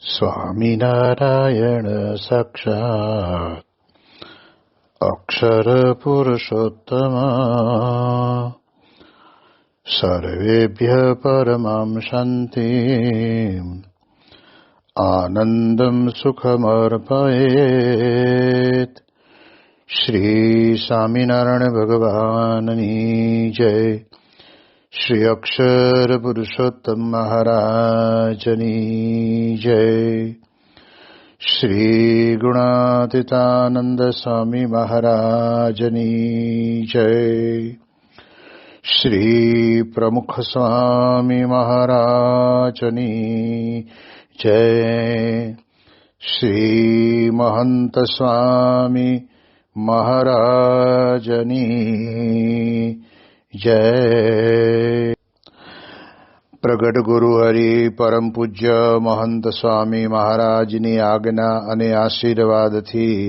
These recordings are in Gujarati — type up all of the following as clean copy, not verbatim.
સ્વામિનારાયણ સાક્ષાત અક્ષર પુરુષોત્તમ સર્વેભ્ય પરમાં શાંતિ આનંદમ સુખમર્પયેત. શ્રી સ્વામિનારાયણ ભગવાનની જય. શ્રી અક્ષર પુરુષોત્તમ મહારાજની જય. શ્રી ગુણાતીતાનંદ સ્વામી મહારાજની જય. શ્રી પ્રમુખ સ્વામી મહારાજની જય. શ્રી મહંત સ્વામી મહારાજની જય. પ્રગટ ગુરુ હરિ પરમ પૂજ્ય મહંત સ્વામી મહારાજની આજ્ઞા અને આશીર્વાદથી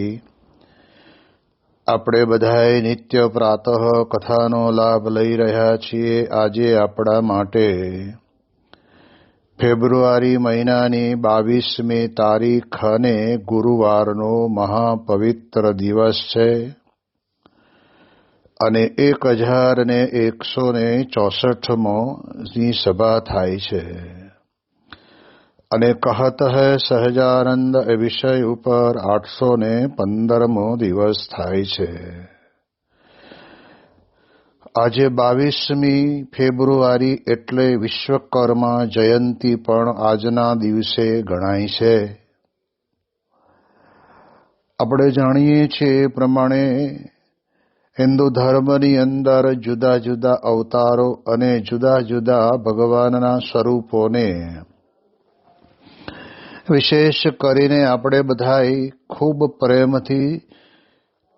આપણે બધાએ નિત્ય પ્રાતઃ કથાનો લાભ લઈ રહ્યા છીએ. આજે આપણા માટે ફેબ્રુઆરી મહિનાની 22મી તારીખ અને ગુરુવારનો મહાપવિત્ર દિવસ છે અને 1164 સભા થાય છે અને કહત હૈ સહજાનંદ એ વિષય ઉપર 815મો દિવસ થાય છે. આજે 22મી ફેબ્રુઆરી એટલે વિશ્વકર્મા જયંતિ પણ આજના દિવસે ગણાય છે. આપણે જાણીએ છીએ એ પ્રમાણે હિન્દુ ધર્મની અંદર જુદા જુદા અવતારો અને જુદા જુદા ભગવાનના સ્વરૂપોને વિશેષ કરીને આપણે બધાય ખૂબ પ્રેમથી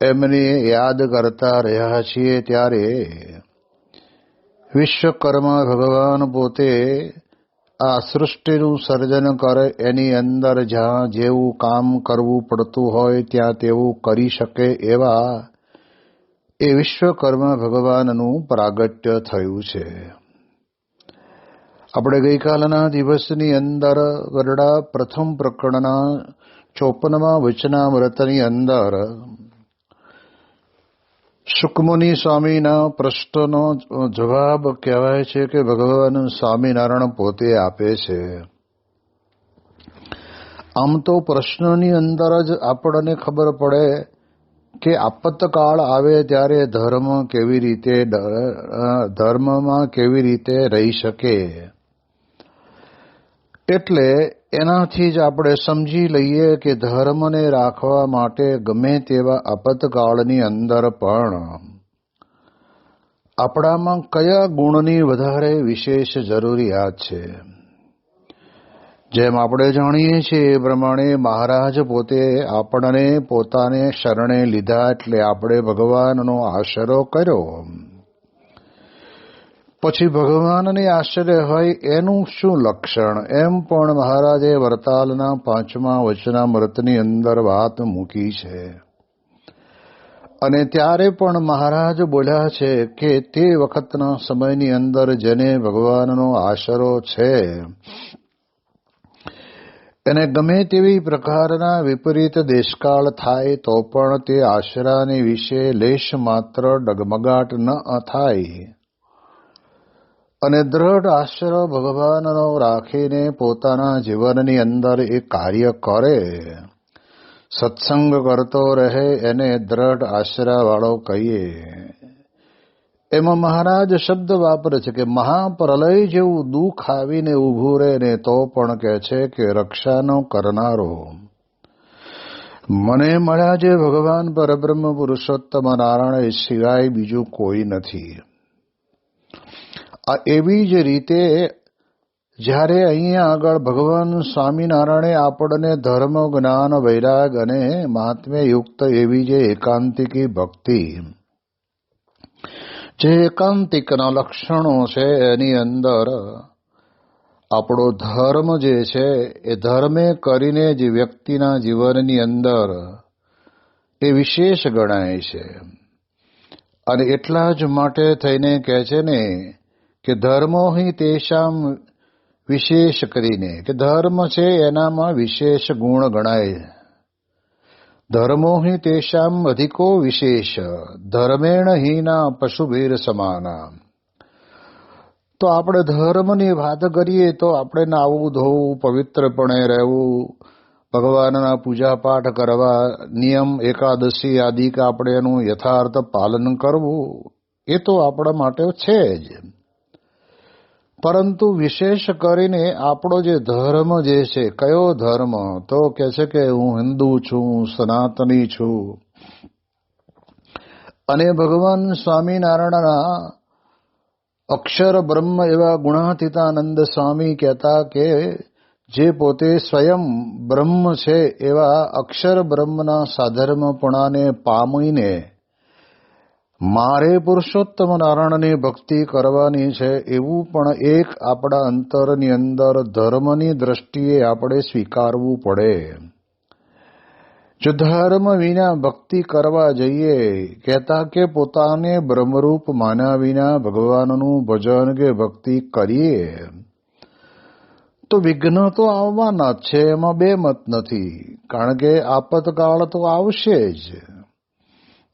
એમને યાદ કરતા રહ્યા છીએ. ત્યારે વિશ્વકર્મા ભગવાન પોતે આ સૃષ્ટિનું સર્જન કરે, એની અંદર જ્યાં જેવું કામ કરવું પડતું હોય ત્યાં તેવું કરી શકે એવા એ વિશ્વકર્મા ભગવાનનું પ્રાગટ્ય થયું છે. આપણે ગઈકાલના દિવસની અંદર ગરડા પ્રથમ પ્રકરણના 54મા વચનામૃતની અંદર સુકમુનિ સ્વામીના પ્રશ્નનો જવાબ કહેવાય છે કે ભગવાન સ્વામિનારાયણ પોતે આપે છે. આમ તો પ્રશ્નની અંદર જ આપણને ખબર પડે કે આપતકાળ આવે ત્યારે ધર્મમાં કેવી રીતે રહી શકે. એટલે એનાથી જ આપણે સમજી લઈએ કે ધર્મને રાખવા માટે ગમે તેવા આપતકાળની અંદર પણ આપણામાં કયા ગુણની વધારે વિશેષ જરૂરિયાત છે. જેમ આપણે જાણીએ છીએ એ પ્રમાણે મહારાજ પોતે આપણને પોતાને શરણે લીધા એટલે આપણે ભગવાનનો આશરો કર્યો. પછી ભગવાનને આશ્રય હોય એનું શું લક્ષણ, એમ પણ મહારાજે વરતાલના 5મા વચનામૃતની અંદર વાત મૂકી છે. અને ત્યારે પણ મહારાજ બોલ્યા છે કે તે વખતના સમયની અંદર જેને ભગવાનનો આશરો છે એને ગમે તેવી પ્રકારના વિપરીત દેશકાળ થાય તો પણ તે આશરાની વિશે લેશ માત્ર ડગમગાટ ન થાય અને દ્રઢ આશરો ભગવાનનો રાખીને પોતાના જીવનની અંદર એ કાર્ય કરે, સત્સંગ કરતો રહે, એને દ્રઢ આશરાવાળો કહીએ. એમાં મહારાજ શબ્દ વાપરે છે કે મહાપ્રલય જેવું દુઃખ આવીને ઊભું રહે ને તો પણ કહે છે કે રક્ષાનો કરનારો મને મળ્યા જે ભગવાન પરબ્રહ્મ પુરુષોત્તમ નારાયણ સિવાય બીજું કોઈ નથી. આ એવી જ રીતે જ્યારે અહીંયા આગળ ભગવાન સ્વામિનારાયણે આપણને ધર્મ, જ્ઞાન, વૈરાગ અને મહાત્મ્ય યુક્ત એવી જે એકાંતિકી ભક્તિ, જે એકાંતિકના લક્ષણો છે એની અંદર આપણો ધર્મ જે છે એ ધર્મે કરીને જે વ્યક્તિના જીવનની અંદર એ વિશેષ ગણાય છે. અને એટલા જ માટે થઈને કહે છે ને કે ધર્મો હિ તેષામ વિશેષ કરીને કે ધર્મ છે એનામાં વિશેષ ગુણ ગણાય. ધર્મો હિ તેષામ અધિકો વિશેષ ધર્મેણ હીના પશુભીર સમાના. તો આપણે ધર્મની વાત કરીએ તો આપણે નાવું ધોવું, પવિત્રપણે રહેવું, ભગવાનના પૂજાપાઠ કરવા, નિયમ એકાદશી આદિ કે આપણે એનું યથાર્થ પાલન કરવું, એ તો આપણા માટે છે જ. પરંતુ વિશેષ કરીને આપણો જે ધર્મ જે છે, કયો ધર્મ? તો કહે છે કે હું હિન્દુ છું, સનાતની છું. અને ભગવાન સ્વામિનારાયણના અક્ષર બ્રહ્મ એવા ગુણાતીતાનંદ સ્વામી કહેતા કે જે પોતે સ્વયં બ્રહ્મ છે એવા અક્ષર બ્રહ્મના સાધર્મપણાને પામીને મારે પુરુષોત્તમ નારાયણની ભક્તિ કરવાની છે એવું પણ એક આપણા અંતરની અંદર ધર્મની દ્રષ્ટિએ આપણે સ્વીકારવું પડે. જો ધર્મ વિના ભક્તિ કરવા જઈએ, કહેતા કે પોતાને બ્રહ્મરૂપ માન્યા વિના ભગવાનનું ભજન કે ભક્તિ કરીએ તો વિઘ્ન તો આવવાના જ છે, એમાં બે મત નથી. કારણ કે આપતકાળ તો આવશે જ.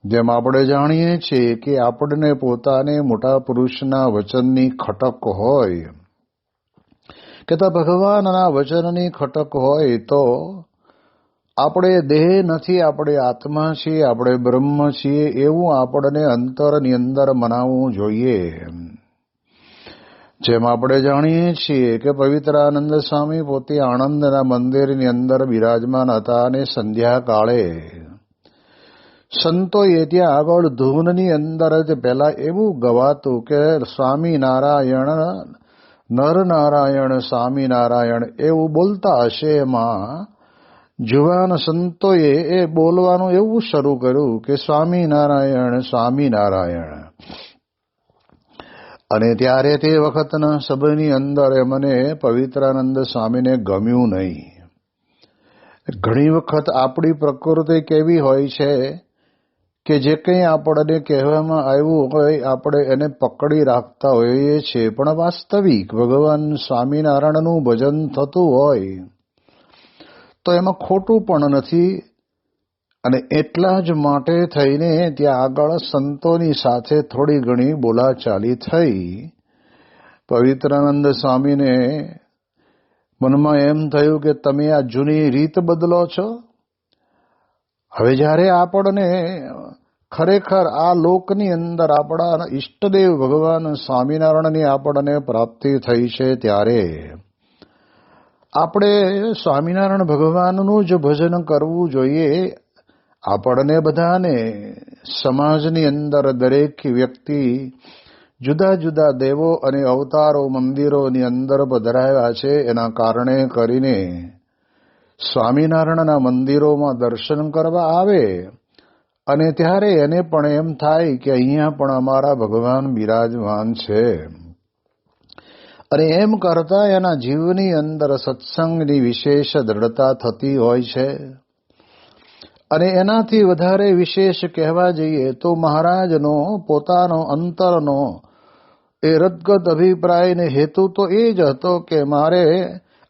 જેમ આપણે જાણીએ છીએ કે આપણને પોતાને મોટા પુરુષના વચનની ખટક હોય, કહેતા ભગવાનના વચનની ખટક હોય તો આપણે દેહ નથી, આપણે આત્મા છીએ, આપણે બ્રહ્મ છીએ એવું આપણને અંતરની અંદર મનાવવું જોઈએ. જેમ આપણે જાણીએ છીએ કે પવિત્રાનંદ સ્વામી પોતે આણંદના મંદિરની અંદર બિરાજમાન હતા અને સંધ્યાકાળે સંતોએ ત્યાં આગળ ધૂનની અંદર જ પહેલા એવું ગવાતું કે સ્વામિનારાયણ નરનારાયણ સ્વામિનારાયણ એવું બોલતા હશે. એમાં જુવાન સંતોએ એ બોલવાનું એવું શરૂ કર્યું કે સ્વામિનારાયણ સ્વામિનારાયણ. અને ત્યારે તે વખતના સભાની અંદર મને પવિત્રાનંદ સ્વામીને ગમ્યું નહીં. ઘણી વખત આપણી પ્રકૃતિ કેવી હોય છે કે જે કંઈ આપણને કહેવામાં આવ્યું હોય આપણે એને પકડી રાખતા હોઈએ છીએ, પણ વાસ્તવિક ભગવાન સ્વામિનારાયણનું ભજન થતું હોય તો એમાં ખોટું પણ નથી. અને એટલા જ માટે થઈને ત્યાં આગળ સંતોની સાથે થોડી ઘણી બોલાચાલી થઈ. પવિત્રાનંદ સ્વામીને મનમાં એમ થયું કે તમે આ જૂની રીત બદલો છો. હવે જ્યારે આપણને ખરેખર આ લોકની અંદર આપણા ઈષ્ટદેવ ભગવાન સ્વામિનારાયણની આપણને પ્રાપ્તિ થઈ છે ત્યારે આપણે સ્વામિનારાયણ ભગવાનનું જ ભજન કરવું જોઈએ. આપણને બધાને સમાજની અંદર દરેક વ્યક્તિ જુદા જુદા દેવો અને અવતારો મંદિરોની અંદર પધરાવ્યા છે. એના કારણે કરીને સ્વામિનારાયણના મંદિરોમાં દર્શન કરવા આવે અને ત્યારે એને પણ એમ થાય કે અહીંયા પણ અમારા ભગવાન બિરાજમાન છે. અને એમ કરતા એના જીવની અંદર સત્સંગની વિશેષ દ્રઢતા થતી હોય છે. અને એનાથી વધારે વિશેષ કહેવા જઈએ તો મહારાજનો પોતાનો અંતરનો એ રદગત અભિપ્રાયને હેતુ તો એ જ હતો કે મારે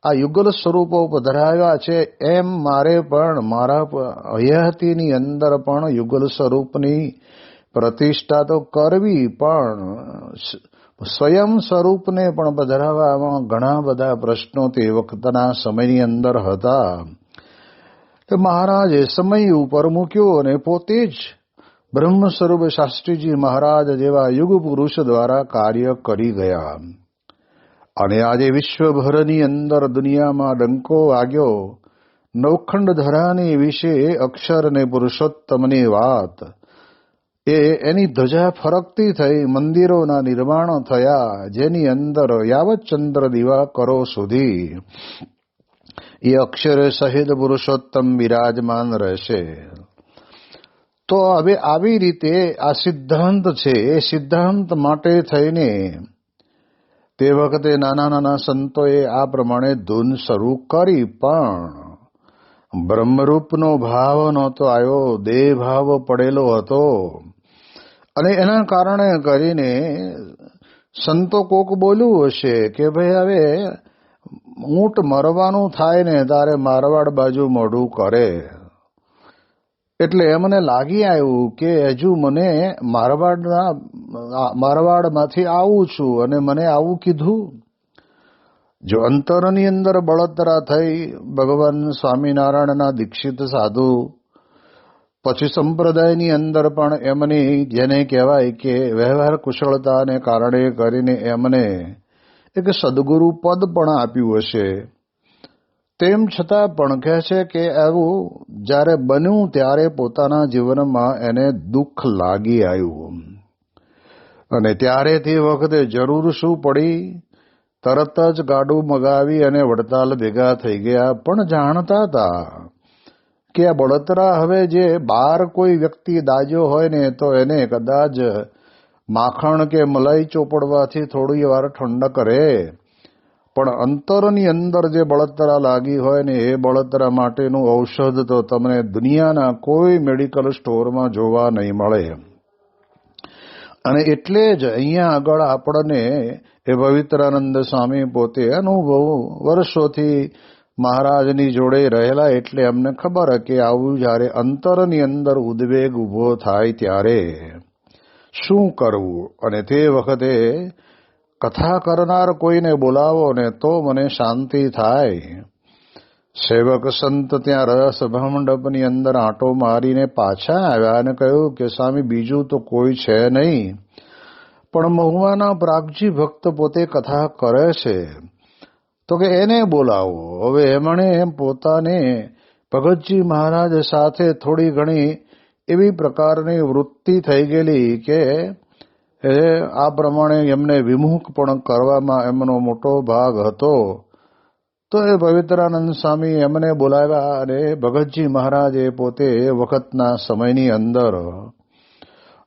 આ યુગલ સ્વરૂપો પધરાવ્યા છે એમ મારે પણ મારા હયાતીની અંદર પણ યુગલ સ્વરૂપની પ્રતિષ્ઠા તો કરવી, પણ સ્વયં સ્વરૂપને પણ પધરાવવામાં ઘણા બધા પ્રશ્નો તે વખતના સમયની અંદર હતા કે મહારાજે સમય ઉપર મૂક્યો અને પોતે જ બ્રહ્મ સ્વરૂપ શાસ્ત્રીજી મહારાજ જેવા યુગ પુરુષ દ્વારા કાર્ય કરી ગયા. અને આજે વિશ્વભરની અંદર દુનિયામાં ડંકો વાગ્યો નવખંડ ધરાની વિશે અક્ષર અને પુરુષોત્તમની વાત, એની ધજા ફરકતી થઈ, મંદિરોના નિર્માણ થયા જેની અંદર યાવત ચંદ્ર દિવાકરો સુધી એ અક્ષર સહિત પુરુષોત્તમ બિરાજમાન રહેશે. તો હવે આવી રીતે આ સિદ્ધાંત છે. એ સિદ્ધાંત માટે થઈને તે વખતે નાના નાના સંતોએ આ પ્રમાણે ધૂન શરૂ કરી, પણ બ્રહ્મરૂપનો ભાવ નહોતો આવ્યો, દેહ ભાવ પડેલો હતો. અને એના કારણે કરીને સંતો કોક બોલ્યું હશે કે ભાઈ હવે ઊંટ મરવાનું થાય ને તારે મારવાડ બાજુ મોઢું કરે. એટલે એમને લાગી આવ્યું કે હજુ મને મારવાડમાંથી આવું છું અને મને આવું કીધું. જો અંતરની અંદર બળતરા થઈ ભગવાન સ્વામિનારાયણના દીક્ષિત સાધુ, પછી સંપ્રદાયની અંદર પણ એમની જેને કહેવાય કે વ્યવહાર કુશળતાને કારણે કરીને એમને એક સદગુરુ પદ પણ આપ્યું હશે. તેમ છતાં પણ કહે છે કે આવું જ્યારે બન્યું ત્યારે પોતાના જીવનમાં એને દુઃખ લાગી આવ્યું. અને ત્યારે તે વખતે જરૂર શું પડી, તરત જ ગાડું મગાવી અને વડતાલ ભેગા થઈ ગયા. પણ જાણતા હતા કે આ બળતરા હવે જે બહાર કોઈ વ્યક્તિ દાજો હોય ને તો એને કદાચ માખણ કે મલાઈ ચોપડવાથી થોડી વાર ઠંડક રહે, પણ અંતરની અંદર જે બળતરા લાગી હોય ને એ બળતરા માટેનું ઔષધ તો તમને દુનિયાના કોઈ મેડિકલ સ્ટોરમાં જોવા નહીં મળે. અને એટલે જ અહીંયા આગળ આપણને એ પવિત્રાનંદ સ્વામી પોતે અનુભવ વર્ષોથી મહારાજની જોડે રહેલા, એટલે અમને ખબર કે આવું જ્યારે અંતરની અંદર ઉદ્વેગ ઉભો થાય ત્યારે શું કરવું. અને તે વખતે કથા કરનાર કોઈને બોલાવો ને તો મને શાંતિ થાય. સેવક સંત ત્યાં રસભા મંડપની અંદર આંટો મારીને પાછા આવ્યા અને કહ્યું કે સ્વામી બીજું તો કોઈ છે નહીં, પણ મહુવાના પ્રાગજી ભક્ત પોતે કથા કરે છે તો કે એને બોલાવો. હવે એમણે પોતાને ભગતજી મહારાજ સાથે થોડી ઘણી એવી પ્રકારની વૃત્તિ થઈ ગયેલી કે આ પ્રમાણે એમને વિમુખ પણ કરવામાં એમનો મોટો ભાગ હતો. તો એ પવિત્રાનંદ સ્વામી એમને બોલાવ્યા અને ભગતજી મહારાજે પોતે વખતના સમયની અંદર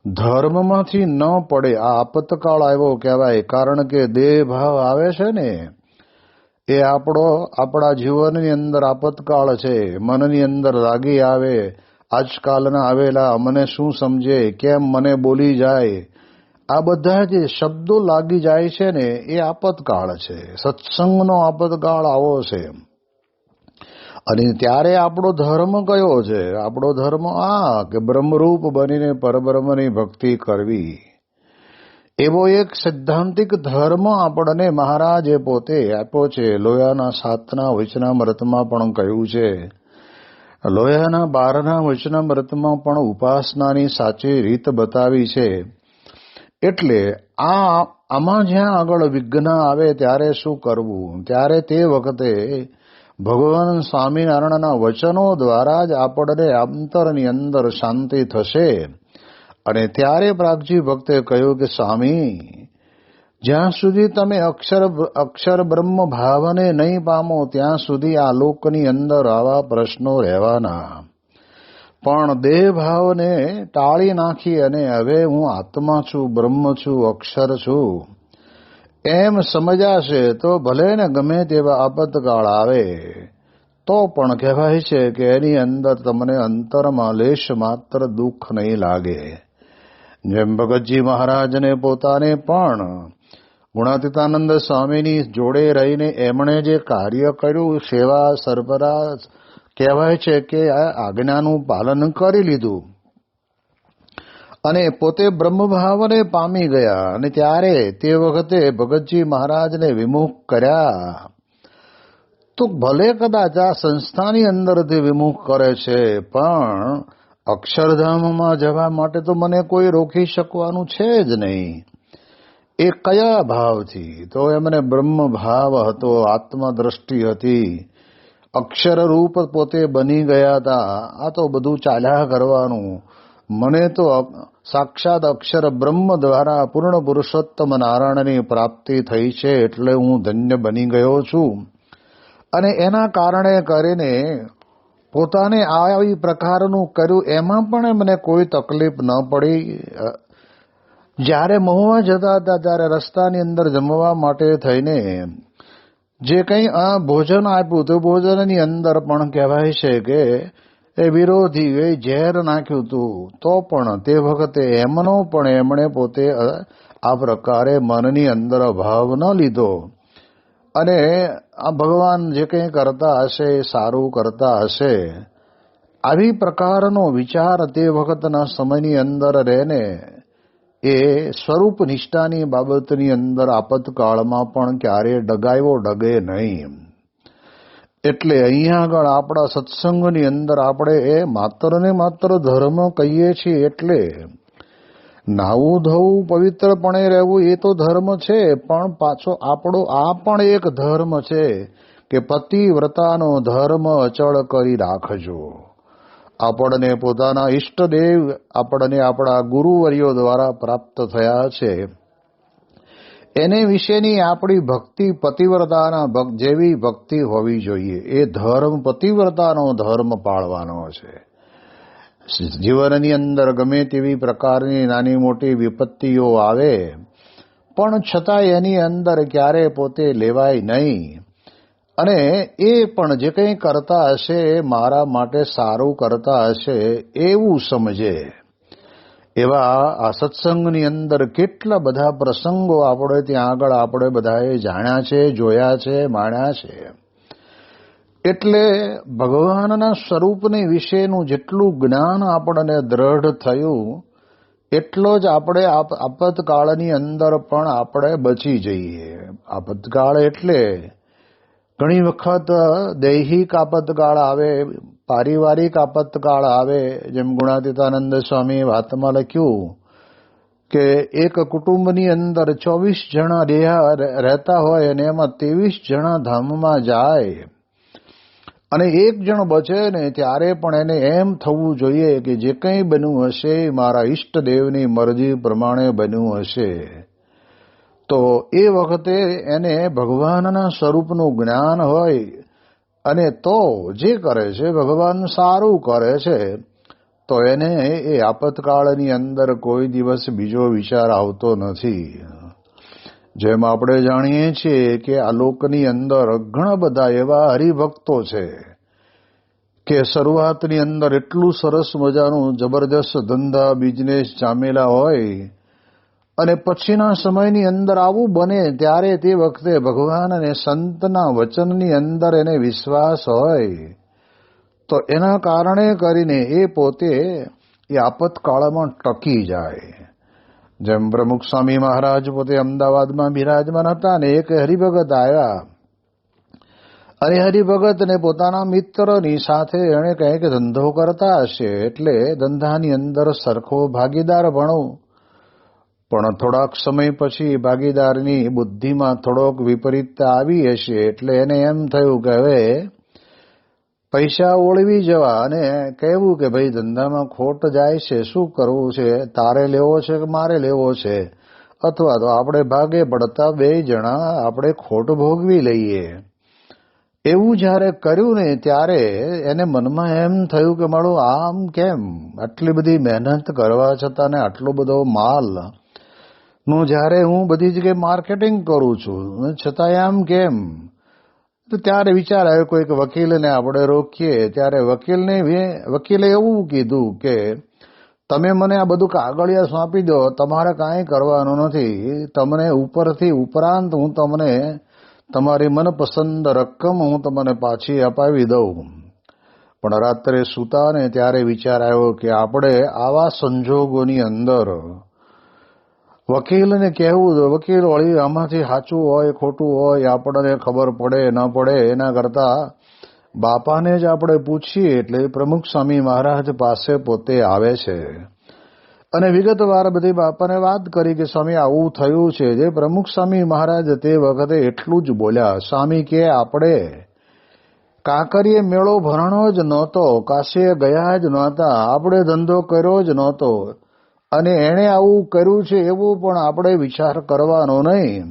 ધર્મમાંથી ન પડે આ આપતકાળ આવ્યો કહેવાય. કારણ કે દેહ ભાવ આવે છે ને એ આપણા જીવનની અંદર આપતકાળ છે. મનની અંદર લાગી આવે, આજકાલના આવેલા મને શું સમજે, કેમ મને બોલી જાય, આ બધા જે શબ્દો લાગી જાય છે ને એ આપતકાળ છે. સત્સંગનો આપતકાળ આવો છે. અને ત્યારે આપણો ધર્મ કયો છે? આપણો ધર્મ આ કે બ્રહ્મરૂપ બનીને પરબ્રહ્મની ભક્તિ કરવી. એવો એક સૈદ્ધાંતિક ધર્મ આપણને મહારાજે પોતે આપ્યો છે. લોયાના 7ના વચનામૃતમાં પણ કહ્યું છે. લોયાના 12ના વચનામૃતમાં પણ ઉપાસનાની સાચી રીત બતાવી છે. એટલે આમાં જ્યાં આગળ વિઘ્ન આવે ત્યારે શું કરવું, ત્યારે તે વખતે ભગવાન સ્વામિનારાયણના વચનો દ્વારા જ આપણને અંતરની અંદર શાંતિ થશે. અને ત્યારે પ્રાગજી ભક્તે કહ્યું કે સ્વામી, જ્યાં સુધી તમે અક્ષર બ્રહ્મ ભાવને નહીં પામો ત્યાં સુધી આ લોકની અંદર આવા પ્રશ્નો રહેવાના. પણ દેહ ભાવને ટાળી નાખી અને હવે હું આત્મા છું, બ્રહ્મ છું, અક્ષર છું એમ સમજાશે તો ભલે ને ગમે તેવા આપતકાળ આવે તો પણ કહેવાય છે કે એની અંદર તમને અંતરમાં લેશ માત્ર દુઃખ નહીં લાગે. જેમ ભગતજી મહારાજને પોતાને પણ ગુણાતીતાનંદ સ્વામીની જોડે રહીને એમણે જે કાર્ય કર્યું, સેવા સરબરાહ, કહેવાય છે કે આ આજ્ઞાનું પાલન કરી લીધું અને પોતે બ્રહ્મભાવને પામી ગયા. અને ત્યારે તે વખતે ભગતજી મહારાજને વિમુખ કર્યા. તો ભલે કદાચ આ સંસ્થાની અંદરથી વિમુખ કરે છે, પણ અક્ષરધામમાં જવા માટે તો મને કોઈ રોકી શકવાનું છે જ નહીં. એ કયા ભાવથી? તો એમને બ્રહ્મ ભાવ હતો, આત્મદ્રષ્ટિ હતી, અક્ષર રૂપ પોતે બની ગયા હતા. આ તો બધું ચાલ્યા કરવાનું. મને તો સાક્ષાત અક્ષર બ્રહ્મ દ્વારા પૂર્ણ પુરુષોત્તમ નારાયણની પ્રાપ્તિ થઈ છે, એટલે હું ધન્ય બની ગયો છું. અને એના કારણે કરીને પોતાને આવી પ્રકારનું કર્યું. એમાં પણ મને કોઈ તકલીફ ન પડી. જ્યારે મહુવા જતા હતા ત્યારે રસ્તાની અંદર જમવા માટે થઈને જે કંઈ ભોજન આપ્યું તે ભોજનની અંદર પણ કહેવાય છે કે એ વિરોધી ઝેર નાખ્યું હતું. તો પણ તે વખતે એમણે પોતે આ પ્રકારે મનની અંદર ભાવ ન લીધો અને આ ભગવાન જે કંઈ કરતા હશે એ સારું કરતા હશે, આવી પ્રકારનો વિચાર તે વખતના સમયની અંદર રહેને એ સ્વરૂપ નિષ્ઠાની બાબતની અંદર આપતકાળમાં પણ ક્યારેય ડગે નહીં. એટલે અહીંયા આગળ આપણા સત્સંગની અંદર આપણે એ માત્ર ને માત્ર ધર્મ કહીએ છીએ, એટલે નાવું ધોવું પવિત્રપણે રહેવું એ તો ધર્મ છે, પણ પાછો આપણો આ પણ એક ધર્મ છે કે પતિવ્રતાનો ધર્મ અચળ કરી રાખજો. આપણને પોતાના ઈષ્ટદેવ આપણને આપણા ગુરુવર્યો દ્વારા પ્રાપ્ત થયા છે, એને વિશેની આપણી ભક્તિ પતિવ્રતાના જેવી ભક્તિ હોવી જોઈએ. એ ધર્મ પતિવ્રતાનો ધર્મ પાળવાનો છે. જીવનની અંદર ગમે તેવી પ્રકારની નાની મોટી વિપત્તિઓ આવે પણ છતાં એની અંદર ક્યારે પોતે લેવાય નહીં, અને એ પણ જે કંઈ કરતા હશે એ મારા માટે સારું કરતા હશે એવું સમજે. એવા આ સત્સંગની અંદર કેટલા બધા પ્રસંગો આપણે ત્યાં આગળ આપણે બધાએ જાણ્યા છે, જોયા છે, માણ્યા છે. એટલે ભગવાનના સ્વરૂપની વિશેનું જેટલું જ્ઞાન આપણને દ્રઢ થયું એટલો જ આપણે આપતકાળની અંદર પણ આપણે બચી જઈએ. આપતકાળ એટલે ઘણી વખત દૈહિક આપતકાળ આવે, પારિવારિક આપતકાળ આવે. જેમ ગુણાતીતાનંદ સ્વામી વાતમાં લખ્યું કે એક કુટુંબની અંદર 24 જણા રહેતા હોય અને એમાં 23 જણા ધામમાં જાય અને એક જણ બચે ને ત્યારે પણ એને એમ થવું જોઈએ કે જે કંઈ બન્યું હશે મારા ઈષ્ટદેવની મરજી પ્રમાણે બન્યું હશે. તો એ વખતે એને ભગવાનના સ્વરૂપનું જ્ઞાન હોય અને તો જે કરે છે ભગવાન સારું કરે છે, તો એને એ આપતકાળની અંદર કોઈ દિવસ બીજો વિચાર આવતો નથી. જેમ આપણે જાણીએ છીએ કે આ લોકની અંદર ઘણા બધા એવા હરિભક્તો છે કે શરૂઆતની અંદર એટલું સરસ મજાનું જબરદસ્ત ધંધા બિઝનેસ જામેલા હોય અને પછીના સમયની અંદર આવું બને ત્યારે તે વખતે ભગવાન અને સંતના વચનની અંદર એને વિશ્વાસ હોય તો એના કારણે કરીને એ પોતે એ આપતકાળમાં ટકી જાય. જેમ પ્રમુખ સ્વામી મહારાજ પોતે અમદાવાદમાં બિરાજમાન હતા ને એક હરિભગત આવ્યા અને હરિભગતને પોતાના મિત્રની સાથે એણે કંઈક ધંધો કરતા હશે એટલે ધંધાની અંદર સરખો ભાગીદાર ભણો, પણ થોડાક સમય પછી ભાગીદારની બુદ્ધિમાં થોડોક વિપરીતતા આવી હશે એટલે એને એમ થયું કે હવે પૈસા ઓળવી જવા અને કહેવું કે ભાઈ ધંધામાં ખોટ જાય છે, શું કરવું છે, તારે લેવો છે કે મારે લેવો છે, અથવા તો આપણે ભાગે પડતા 2 જણા આપણે ખોટ ભોગવી લઈએ. એવું જ્યારે કર્યું ને ત્યારે એને મનમાં એમ થયું કે મારું આમ કેમ, આટલી બધી મહેનત કરવા છતાં ને આટલો બધો માલ નું જ્યારે હું બધી જગ્યાએ માર્કેટિંગ કરું છું છતાં આમ કેમ. તો ત્યારે વિચાર આવ્યો કોઈક વકીલને આપણે રોકીએ. ત્યારે વકીલે એવું કીધું કે તમે મને આ બધું કાગળિયા સોંપી દો, તમારે કાંઈ કરવાનું નથી, તમને ઉપરથી ઉપરાંત હું તમને તમારી મનપસંદ રકમ હું તમને પાછી અપાવી દઉં. પણ રાત્રે સૂતા ને ત્યારે વિચાર આવ્યો કે આપણે આવા સંજોગોની અંદર વકીલને કહેવું, વકીલ વળી આમાંથી સાચું હોય ખોટું હોય આપણને ખબર પડે ન પડે, એના કરતા બાપાને જ આપણે પૂછીએ. એટલે પ્રમુખ સ્વામી મહારાજ પાસે પોતે આવે છે અને વિગતવાર બધી બાપાને વાત કરી કે સ્વામી આવું થયું છે. જે પ્રમુખ સ્વામી મહારાજ તે વખતે એટલું જ બોલ્યા, સ્વામી કે આપણે કાંકરીએ મેળો ભરણો જ નહોતો, કાશીએ ગયા જ નહોતા, આપણે ધંધો કર્યો જ નહોતો અને એણે આવું કર્યું છે એવું પણ આપણે વિચાર કરવાનો નહીં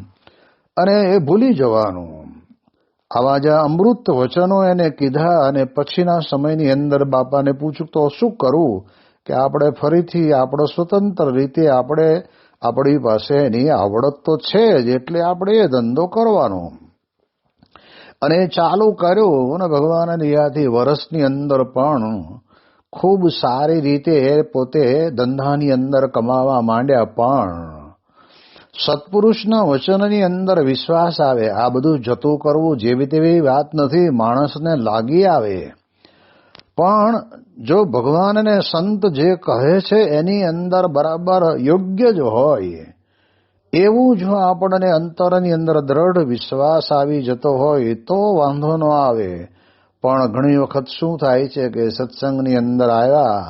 અને એ ભૂલી જવાનું. આવા જ અમૃત વચનો એને કીધા અને પછીના સમયની અંદર બાપાને પૂછ્યું તો શું કરવું કે આપણે ફરીથી આપણો સ્વતંત્ર રીતે આપણે આપણી પાસે એની આવડત તો છે જ એટલે આપણે એ ધંધો કરવાનો અને ચાલુ કર્યું અને ભગવાનની દયાથી વર્ષની અંદર પણ ખૂબ સારી રીતે પોતે ધંધાની અંદર કમાવા માંડ્યા. પણ સત્પુરુષના વચનની અંદર વિશ્વાસ આવે. આ બધું જતું કરવું જેવી તેવી વાત નથી, માણસને લાગી આવે. પણ જો ભગવાન અને સંત જે કહે છે એની અંદર બરાબર યોગ્ય જ હોય, એવું જો આપણને અંતરની અંદર દ્રઢ વિશ્વાસ આવી જતો હોય તો વાંધો ન આવે. પણ ઘણી વખત શું થાય છે કે સત્સંગની અંદર આવ્યા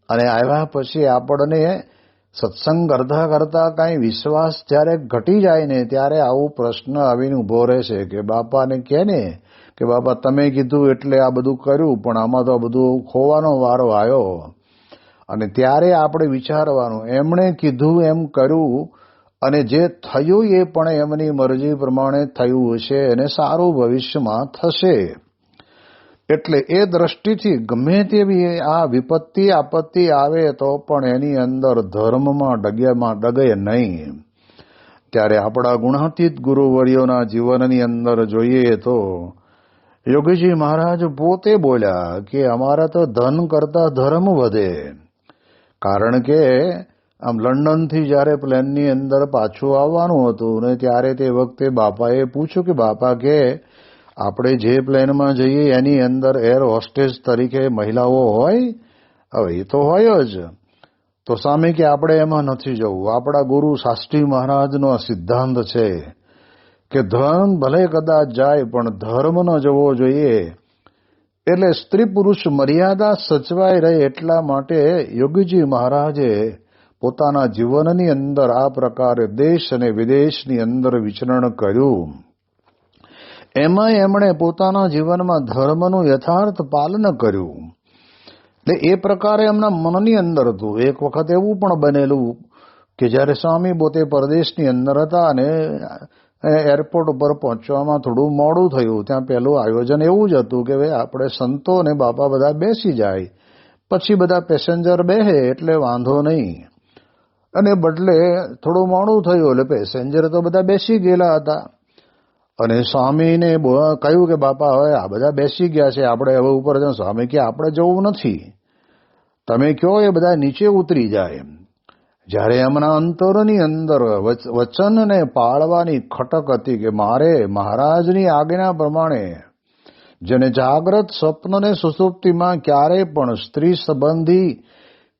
અને આવ્યા પછી આપણને સત્સંગ કરતા કરતા કાંઈ વિશ્વાસ જ્યારે ઘટી જાય ને ત્યારે આવું પ્રશ્ન આવીને ઉભો રહે છે કે બાપાને કહે ને કે બાપા તમે કીધું એટલે આ બધું કર્યું, પણ આમાં તો બધું ખોવાનો વારો આવ્યો. અને ત્યારે આપણે વિચારવાનું, એમણે કીધું એમ કર્યું અને જે થયું એ પણ એમની મરજી પ્રમાણે થયું હશે અને સારું ભવિષ્યમાં થશે. એટલે એ દ્રષ્ટિથી ગમે તેવી આ વિપત્તિ આપત્તિ આવે તો પણ એની અંદર ધર્મમાં ડગે નહીં. ત્યારે આપણા ગુણાતીત ગુરુવર્યોના જીવનની અંદર જોઈએ તો યોગીજી મહારાજ પોતે બોલ્યા કે અમારા તો ધન કરતા ધર્મ વધે. કારણ કે આમ લંડનથી જ્યારે પ્લેનની અંદર પાછું આવવાનું હતું ને ત્યારે તે વખતે બાપાએ પૂછ્યું કે બાપા કે આપણે જે પ્લેનમાં જઈએ એની અંદર એર હોસ્ટેસ તરીકે મહિલાઓ હોય? હવે એ તો હોય જ. તો સામે કે આપણે એમાં નથી જવું. આપણા ગુરુ શાસ્ત્રી મહારાજનો આ સિદ્ધાંત છે કે ધન ભલે કદાચ જાય પણ ધર્મ ન જવો જોઈએ. એટલે સ્ત્રી પુરુષ મર્યાદા સચવાઈ રહે એટલા માટે યોગીજી મહારાજે પોતાના જીવનની અંદર આ પ્રકારે દેશ અને વિદેશની અંદર વિચરણ કર્યું. એમાં એમણે પોતાના જીવનમાં ધર્મનું યથાર્થ પાલન કર્યું. એટલે એ પ્રકારે એમના મનની અંદર હતું. એક વખત એવું પણ બનેલું કે જ્યારે સ્વામી પોતે પરદેશની અંદર હતા અને એરપોર્ટ ઉપર પહોંચવામાં થોડું મોડું થયું. ત્યાં પહેલું આયોજન એવું જ હતું કે ભાઈ આપણે સંતો અને બાપા બધા બેસી જાય, પછી બધા પેસેન્જર બેસે એટલે વાંધો નહીં. અને બદલે થોડું મોડું થયું એટલે પેસેન્જર તો બધા બેસી ગયેલા હતા. અને સ્વામીને કહ્યું કે બાપા હવે આ બધા બેસી ગયા છે, આપણે હવે ઉપર જાઓ. સ્વામી કે આપણે જવું નથી, તમે કહો એ બધા નીચે ઉતરી જાય. જ્યારે એમના અંતરની અંદર વચનને પાળવાની ખટક હતી કે મારે મહારાજની આજ્ઞા પ્રમાણે જેને જાગ્રત સ્વપ્ન ને સુષુપ્તિમાં ક્યારેય પણ સ્ત્રી સંબંધી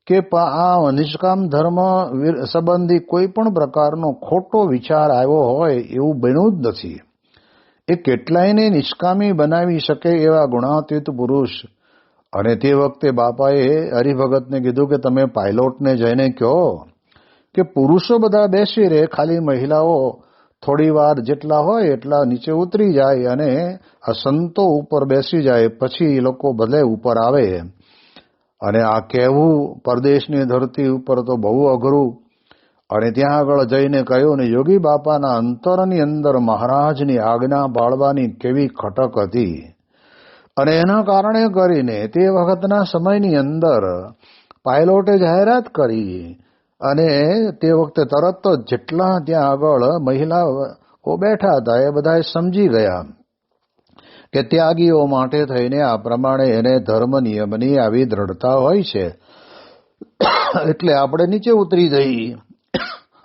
કે આ નિષ્કામ ધર્મ સંબંધી કોઈ પણ પ્રકારનો ખોટો વિચાર આવ્યો હોય એવું બન્યું જ નથી. એ કેટલાયને નિષ્કામી બનાવી શકે એવા ગુણાતીત પુરુષ. અને તે વખતે બાપાએ હરિભગતને કીધું કે તમે પાયલોટને જઈને કહો કે પુરુષો બધા બેસી રહે, ખાલી મહિલાઓ થોડી વાર જેટલા હોય એટલા નીચે ઉતરી જાય અને આ સંતો ઉપર બેસી જાય, પછી એ લોકો ભલે ઉપર આવે. અને આ કહેવું પરદેશની ધરતી ઉપર તો બહુ અઘરું. અને ત્યાં આગળ જઈને કહ્યું ને યોગી બાપાના અંતરની અંદર મહારાજની આજ્ઞા પાળવાની કેવી ખટક હતી. અને એના કારણે કરીને તે વખતના સમયની અંદર પાયલોટે જાહેરાત કરી અને તે વખતે તરત જ જેટલા ત્યાં આગળ મહિલાઓ બેઠા હતા એ બધા સમજી ગયા કે ત્યાગીઓ માટે થઈને આ પ્રમાણે એને ધર્મ નિયમની આવી દ્રઢતા હોય છે, એટલે આપણે નીચે ઉતરી જઈએ.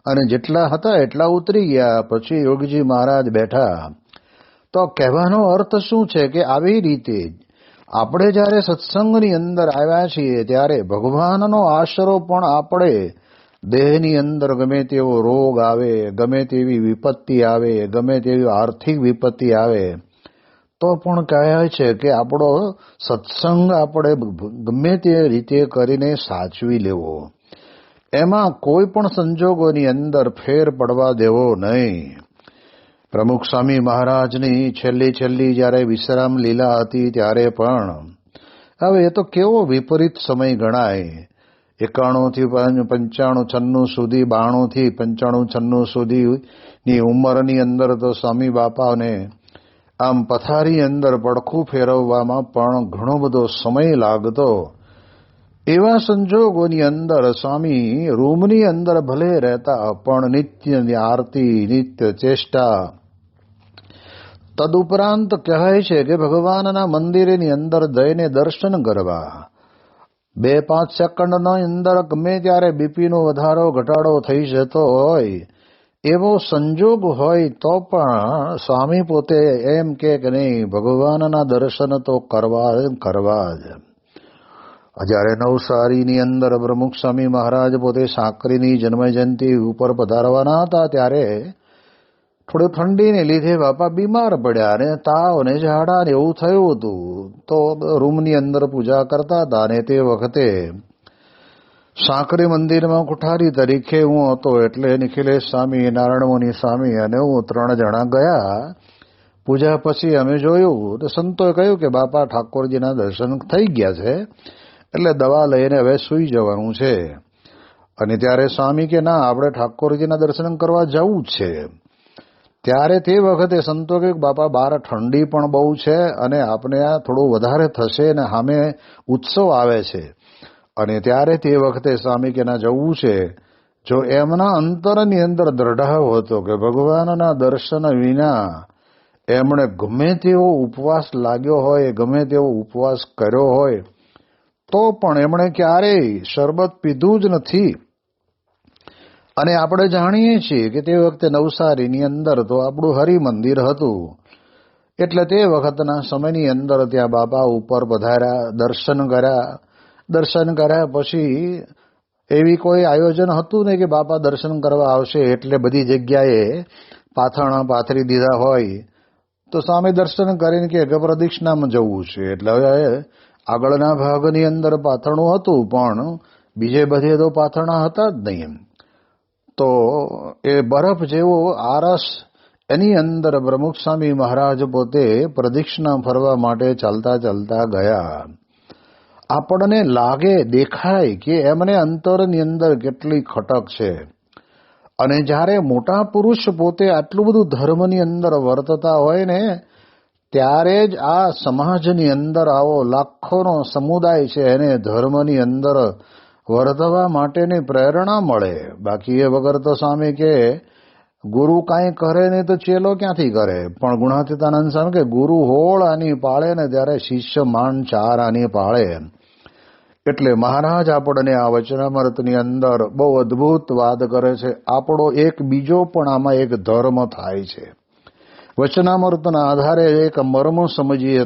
અને જેટલા હતા એટલા ઉતરી ગયા. પછી યોગીજી મહારાજ બેઠા. તો કહેવાનો અર્થ શું છે કે આવી રીતે આપણે જ્યારે સત્સંગની અંદર આવ્યા છીએ ત્યારે ભગવાનનો આશરો પણ આપણે દેહની અંદર ગમે તેવો રોગ આવે, ગમે તેવી વિપત્તિ આવે, ગમે તેવી આર્થિક વિપત્તિ આવે તો પણ કહે છે કે આપણો સત્સંગ આપણે ગમે તે રીતે કરીને સાચવી લેવો. એમાં કોઈ પણ સંજોગોની અંદર ફેર પડવા દેવો નહીં. પ્રમુખ સ્વામી મહારાજની છેલ્લી જ્યારે વિશ્રામ લીલા હતી ત્યારે પણ હવે એ તો કેવો વિપરીત સમય ગણાય. 91 થી 95, 96 સુધી, 92 થી 95, 96 સુધીની ઉંમરની અંદર તો સ્વામી બાપાને આમ પથારી અંદર પડખું ફેરવવામાં પણ ઘણો બધો સમય લાગતો. એવા સંજોગોની અંદર સ્વામી રૂમની અંદર ભલે રહેતા પણ નિત્ય આરતી, નિત્ય ચેષ્ટા. તદુપરાંત કહેવાય છે કે ભગવાનના મંદિરની અંદર જઈને દર્શન કરવા. 2-5 સેકન્ડની અંદર ગમે ત્યારે બીપીનો વધારો ઘટાડો થઈ જતો હોય એવો સંજોગ હોય તો પણ સ્વામી પોતે એમ કે નહીં, ભગવાનના દર્શન તો કરવા જ. જ્યારે નવસારીની અંદર પ્રમુખ સ્વામી મહારાજ પોતે સાંકરીની જન્મજયંતિ ઉપર પધારવાના હતા ત્યારે થોડું ઠંડીને લીધે બાપા બીમાર પડ્યા અને તાવ ને ઝાડા ને એવું થયું હતું. તો રૂમની અંદર પૂજા કરતા હતા અને તે વખતે સાંકરી મંદિરમાં કુઠારી તરીકે હું હતો. એટલે નિખિલેશ સ્વામી, નારાયણમુનિ સ્વામી અને હું 3 જણા ગયા. પૂજા પછી અમે જોયું તો સંતોએ કહ્યું કે બાપા ઠાકોરજીના દર્શન થઈ ગયા છે, એટલે દવા લઈને હવે સૂઈ જવાનું છે. અને ત્યારે સ્વામી કે ના, આપણે ઠાકોરજીના દર્શન કરવા જવું જ છે. ત્યારે તે વખતે સંતો કે બાપા બહાર ઠંડી પણ બહુ છે અને આપણે આ થોડું વધારે થશે અને સામે ઉત્સવ આવે છે. અને ત્યારે તે વખતે સ્વામી કે ના જવું છે. જો એમના અંતરની અંદર દ્રઢાવ હતો કે ભગવાનના દર્શન વિના એમણે ગમે તેવો ઉપવાસ લાગ્યો હોય, ગમે તેવો ઉપવાસ કર્યો હોય, તો પણ એમણે ક્યારેય શરબત પીધું જ નથી. અને આપણે જાણીએ છીએ કે તે વખતે નવસારીની અંદર તો આપણું હરિમંદિર હતું. એટલે તે વખતના સમયની અંદર ત્યાં બાપા ઉપર પધાર્યા, દર્શન કર્યા પછી એવી કોઈ આયોજન હતું નહીં કે બાપા દર્શન કરવા આવશે એટલે બધી જગ્યાએ પાથરણા પાથરી દીધા હોય. તો સ્વામી દર્શન કરીને કે પ્રદક્ષિણામાં જવું છે. એટલે હવે આગળના ભાગની અંદર પાથરણું હતું પણ બીજે બધે તો પાથરણા હતા જ નહીં. તો એ બરફ જેવો આરસ એની અંદર પ્રમુખ સ્વામી મહારાજ પોતે પ્રદક્ષિણા ફરવા માટે ચાલતા ચાલતા ગયા. આપણને લાગે, દેખાય કે એમને અંતરની અંદર કેટલી ખટક છે. અને જ્યારે મોટા પુરુષ પોતે આટલું બધું ધર્મની અંદર વર્તતા હોય ને, ત્યારે જ આ સમાજની અંદર આવો લાખોનો સમુદાય છે એને ધર્મની અંદર વર્તવા માટેની પ્રેરણા મળે. બાકી એ વગર તો સ્વામી કે ગુરુ કાંઈ કરે નહીં તો ચેલો ક્યાંથી કરે. પણ ગુણાતીતાનંદ સ્વામી કે ગુરુ હોળ આની પાળે ને ત્યારે શિષ્ય માંડ 4 આની પાળે. એટલે મહારાજ આપણને આ વચનામૃતની અંદર બહુ અદભુત વાત કરે છે. આપણો એક બીજો પણ આમાં એક ધર્મ થાય છે. વચનામૃતના આધારે એક મર્મ સમજીએ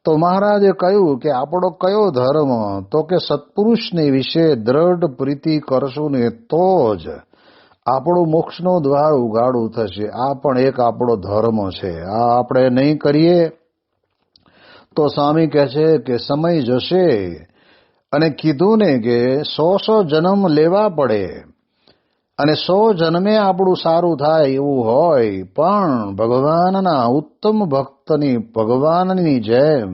તો મહારાજે કહ્યું કે આપણો કયો ધર્મ, તો કે સત્પુરુષની વિશે દ્રઢ પ્રીતિ કરશું ને તો જ આપણું મોક્ષનો દ્વાર ઉગાડું થશે. આ પણ એક આપણો ધર્મ છે. આ આપણે નહીં કરીએ તો સ્વામી કહે છે કે સમય જશે અને કીધું ને કે 100 જન્મ લેવા પડે અને 100 જન્મે આપણું સારું થાય એવું હોય, પણ ભગવાનના ઉત્તમ ભક્તની ભગવાનની જેમ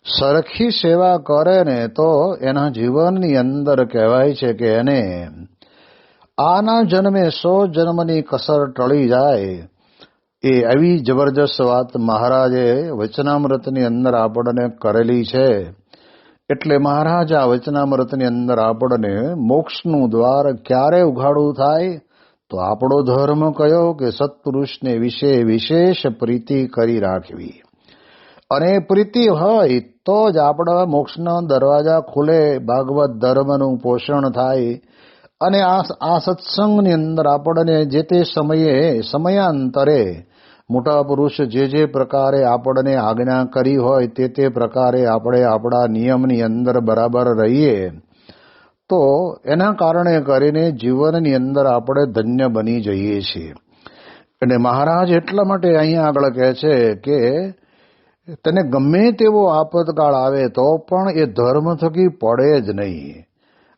સરખી સેવા કરે ને તો એના જીવનની અંદર કહેવાય છે કે એને આના જન્મે 100 જન્મની કસર ટળી જાય. એ આવી જબરજસ્ત વાત મહારાજે વચનામૃતની અંદર આપણને કરેલી છે. એટલે મહારાજ આ વચનામૃતની અંદર આપણને મોક્ષનું દ્વાર ક્યારે ઉઘાડું થાય તો આપણો ધર્મ કયો કે સત્પુરુષને વિશે વિશેષ પ્રીતિ કરી રાખવી. અને પ્રીતિ હોય તો જ આપણા મોક્ષના દરવાજા ખુલે, ભાગવત ધર્મનું પોષણ થાય. અને આ સત્સંગની અંદર આપણને જે તે સમયાંતરે મોટા પુરુષ જે પ્રકારે આપણને આજ્ઞા કરી હોય તે પ્રકારે આપણે આપણા નિયમની અંદર બરાબર રહીએ તો એના કારણે કરીને જીવનની અંદર આપણે ધન્ય બની જઈએ છીએ. અને મહારાજ એટલા માટે અહીંયા આગળ કહે છે કે તને ગમે તેવો આપતકાળ આવે તો પણ એ ધર્મ થકી પડે જ નહીં.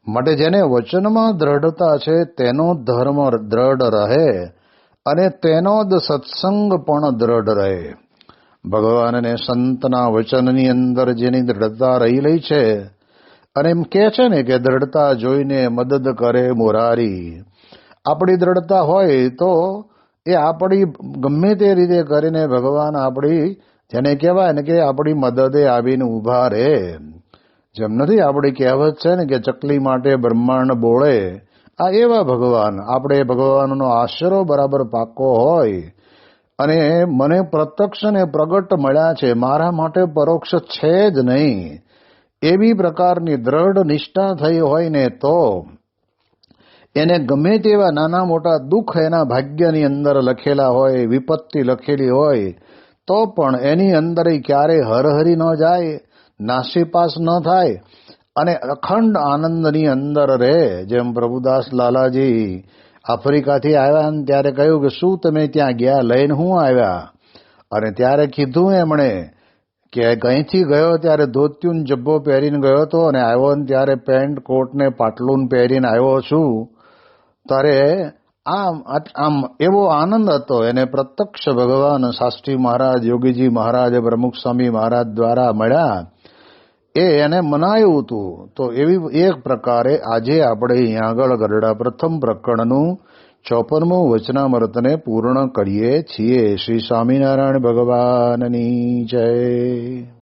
માટે જેને વચનમાં દ્રઢતા છે તેનો ધર્મ દ્રઢ રહે અને તેનો જ સત્સંગ પણ દ્રઢ રહે. ભગવાનને સંતના વચનની અંદર જેની દ્રઢતા રહેલી છે અને એમ કહે છે ને કે દ્રઢતા જોઈને મદદ કરે મુરારી. આપણી દ્રઢતા હોય તો એ આપણી ગમે તે રીતે કરીને ભગવાન આપણી જેને કહેવાય ને કે આપણી મદદે આવીને ઊભા રહે. જેમ નથી આપણી કહેવત છે ને કે ચકલી માટે બ્રહ્માંડ બોળે, આ એવા ભગવાન. આપણે ભગવાનનો આશરો બરાબર પાકો હોય અને મને પ્રત્યક્ષ ને પ્રગટ મળ્યા છે, મારા માટે પરોક્ષ છે જ નહીં, એવી પ્રકારની દ્રઢ નિષ્ઠા થઈ હોય ને તો એને ગમે તેવા નાના મોટા દુઃખ એના ભાગ્યની અંદર લખેલા હોય, વિપત્તિ લખેલી હોય, તો પણ એની અંદર ક્યારેય હરહરી ન જાય, નાસીપાસ ન થાય અને અખંડ આનંદની અંદર રહે. જેમ પ્રભુદાસ લાલાજી આફ્રિકાથી આવ્યા ને ત્યારે કહ્યું કે શું તમે ત્યાં ગયા, લઈને હું આવ્યા? અને ત્યારે કીધું એમણે કે અહીંથી ગયો ત્યારે ધોતિયું જબ્બો પહેરીને ગયો હતો અને આવ્યો ને ત્યારે પેન્ટ કોટ ને પાટલું પહેરીને આવ્યો છું. ત્યારે આમ એવો આનંદ હતો. એને પ્રત્યક્ષ ભગવાન શાસ્ત્રી મહારાજ, યોગીજી મહારાજ, પ્રમુખ સ્વામી મહારાજ દ્વારા મળ્યા. એને મનાયું હતું. તો એવી એક પ્રકારે આજે આપણે અહીંયા આગળ ગરડા પ્રથમ પ્રકરણનું 54મું વચનામૃતને પૂર્ણ કરીએ છીએ. શ્રી સ્વામિનારાયણ ભગવાનની જય.